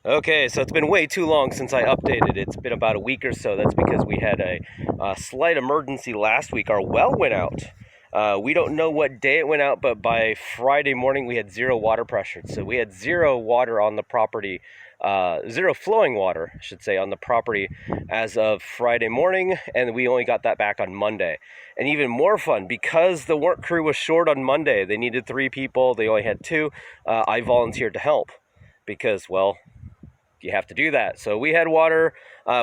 Okay, so it's been way too long since I updated. It's been about a week or so. That's because we had a slight emergency last week. Our well went out. We don't know what day it went out, but by Friday morning we had zero water pressure. So we had zero water on the property, zero flowing water, I should say, on the property as of Friday morning, and we only got that back on Monday. And even more fun, because the work crew was short on Monday, they needed 3 people, they only had 2, I volunteered to help because, well, you have to do that. So we had water,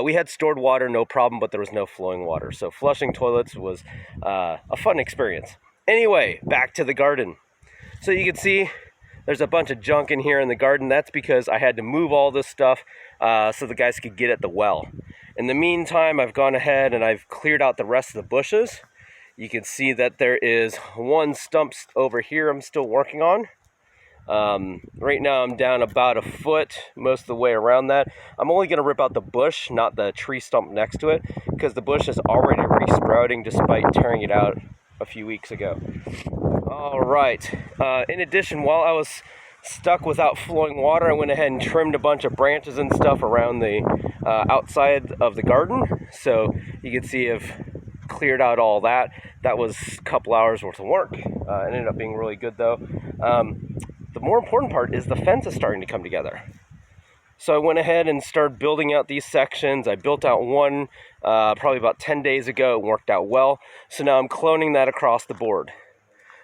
we had stored water, no problem, but there was no flowing water. So flushing toilets was a fun experience. Anyway, back to the garden. So you can see there's a bunch of junk in here in the garden. That's because I had to move all this stuff so the guys could get at the well. In the meantime, I've gone ahead and I've cleared out the rest of the bushes. You can see that there is one stump over here I'm still working on. Right now I'm down about a foot most of the way around that. I'm only going to rip out the bush, not the tree stump next to it, because the bush is already resprouting despite tearing it out a few weeks ago. Alright, in addition, while I was stuck without flowing water, I went ahead and trimmed a bunch of branches and stuff around the outside of the garden. So you can see I've cleared out all that. That was a couple hours worth of work. It ended up being really good though. The more important part is the fence is starting to come together. So I went ahead and started building out these sections. I built out one probably about 10 days ago. It worked out well. So now I'm cloning that across the board.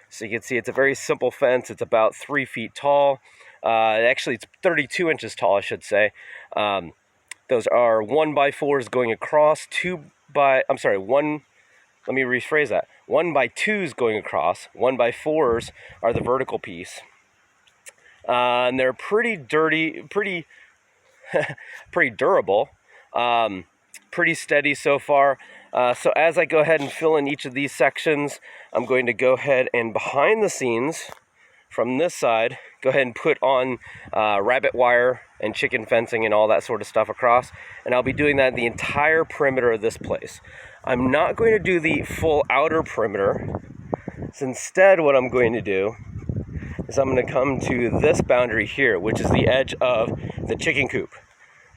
So you can see it's a very simple fence. It's about 3 feet tall. Actually, it's 32 inches tall, I should say. Those are 1x4s going across, let me rephrase that. 1x2s going across, 1x4s are the vertical piece. And they're pretty dirty, pretty durable, pretty steady so far. So as I go ahead and fill in each of these sections, I'm going to go ahead and behind the scenes, from this side, go ahead and put on rabbit wire and chicken fencing and all that sort of stuff across. And I'll be doing that the entire perimeter of this place. I'm not going to do the full outer perimeter. So instead what I'm going to do is I'm going to come to this boundary here, which is the edge of the chicken coop.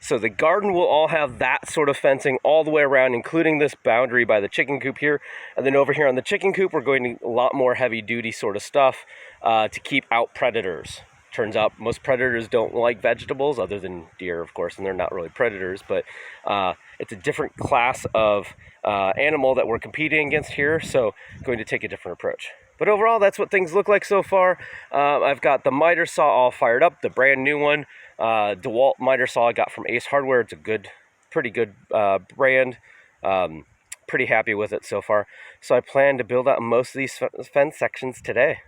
So the garden will all have that sort of fencing all the way around, including this boundary by the chicken coop here. And then over here on the chicken coop, we're going to a lot more heavy duty sort of stuff to keep out predators. Turns out most predators don't like vegetables, other than deer, of course, and they're not really predators, but it's a different class of animal that we're competing against here, so I'm going to take a different approach. But overall, that's what things look like so far. I've got the miter saw all fired up, the brand new one. DeWalt miter saw I got from Ace Hardware. It's a pretty good brand. Pretty happy with it so far. So I plan to build out most of these fence sections today.